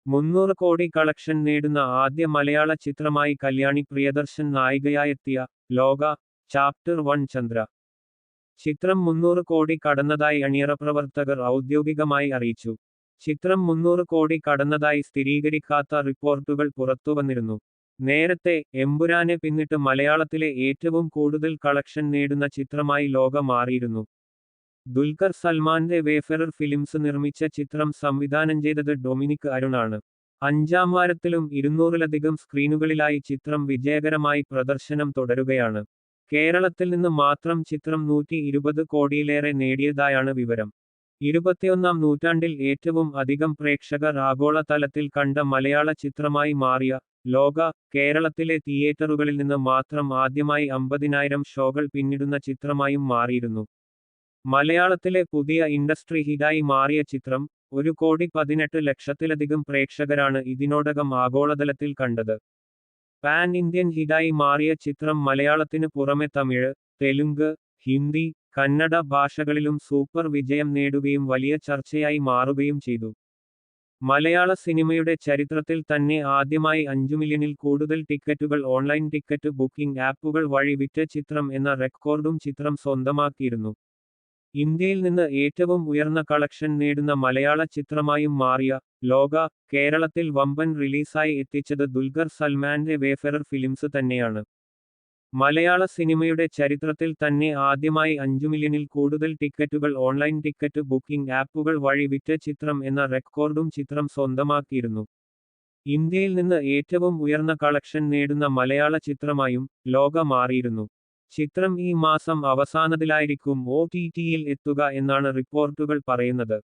300 കോടി കളക്ഷൻ നേടുന്ന ആദ്യ മലയാള ചിത്രമായി കല്യാണി പ്രിയദർശൻ നായികയായെത്തിയ ലോക ചാപ്റ്റർ 1 ചന്ദ്ര. ചിത്രം 300 കോടി കടന്നതായി അണിയറ പ്രവർത്തകർ ഔദ്യോഗികമായി അറിയിച്ചു. ചിത്രം 300 കോടി കടന്നതായി സ്ഥിരീകരിക്കാത്ത റിപ്പോർട്ടുകൾ പുറത്തുവന്നിരുന്നു. നേരത്തെ എമ്പുരാനെ പിന്നിട്ട് മലയാളത്തിലെ ഏറ്റവും കൂടുതൽ കളക്ഷൻ നേടുന്ന ചിത്രമായി ലോക മാറിയിരുന്നു. ദുൽഖർ സൽമാന്റെ വേഫെറർ ഫിലിംസ് നിർമ്മിച്ച ചിത്രം സംവിധാനം ചെയ്തത് ഡൊമിനിക് അരുണാണ്. 5-ാം വാരത്തിലും 200-ലധികം സ്ക്രീനുകളിലായി ചിത്രം വിജയകരമായി പ്രദർശനം തുടരുകയാണ്. കേരളത്തിൽ നിന്ന് മാത്രം ചിത്രം 120 കോടിയിലേറെ നേടിയതായാണ് വിവരം. 21-ാം നൂറ്റാണ്ടിൽ ഏറ്റവും അധികം പ്രേക്ഷകർ ആഗോള തലത്തിൽ കണ്ട മലയാള ചിത്രമായി മാറിയ ലോക, കേരളത്തിലെ തിയേറ്ററുകളിൽ നിന്ന് മാത്രം ആദ്യമായി 50,000 ഷോകൾ പിന്നിടുന്ന ചിത്രമായും മാറിയിരുന്നു. മലയാളത്തിലെ പുതിയ ഇൻഡസ്ട്രി ഹിറ്റായി മാറിയ ചിത്രം 1,18,00,000-ലധികം പ്രേക്ഷകരാണ് ഇതിനോടകം ആഗോളതലത്തിൽ കണ്ടത്. പാൻ ഇന്ത്യൻ ഹിറ്റായി മാറിയ ചിത്രം മലയാളത്തിന് പുറമെ തമിഴ്, തെലുങ്ക്, ഹിന്ദി, കന്നഡ ഭാഷകളിലും സൂപ്പർ വിജയം നേടുകയും വലിയ ചർച്ചയായി മാറുകയും ചെയ്തു. മലയാള സിനിമയുടെ ചരിത്രത്തിൽ തന്നെ ആദ്യമായി 5 മില്യണിൽ കൂടുതൽ ടിക്കറ്റുകൾ ഓൺലൈൻ ടിക്കറ്റ് ബുക്കിംഗ് ആപ്പുകൾ വഴി വിറ്റ ചിത്രം എന്ന റെക്കോർഡും ചിത്രം സ്വന്തമാക്കിയിരുന്നു. ഇന്ത്യയിൽ നിന്ന് ഏറ്റവും ഉയർന്ന കളക്ഷൻ നേടുന്ന മലയാള ചിത്രമായും മാറിയ ലോക, കേരളത്തിൽ വമ്പൻ റിലീസായി എത്തിച്ചത് ദുൽഖർ സൽമാന്റെ വേഫെറർ ഫിലിംസ് തന്നെയാണ്. മലയാള സിനിമയുടെ ചരിത്രത്തിൽ തന്നെ ആദ്യമായി 5 മില്യണിൽ കൂടുതൽ ടിക്കറ്റുകൾ ഓൺലൈൻ ടിക്കറ്റ് ബുക്കിംഗ് ആപ്പുകൾ വഴി വിറ്റ ചിത്രം എന്ന റെക്കോർഡും ചിത്രം സ്വന്തമാക്കിയിരുന്നു. ഇന്ത്യയിൽ നിന്ന് ഏറ്റവും ഉയർന്ന കളക്ഷൻ നേടുന്ന മലയാള ചിത്രമായും ലോക മാറിയിരുന്നു. ചിത്രം ഈ മാസം അവസാനത്തിലായിരിക്കും OTT-യിൽ എത്തുക എന്നാണ് റിപ്പോർട്ടുകൾ പറയുന്നത്.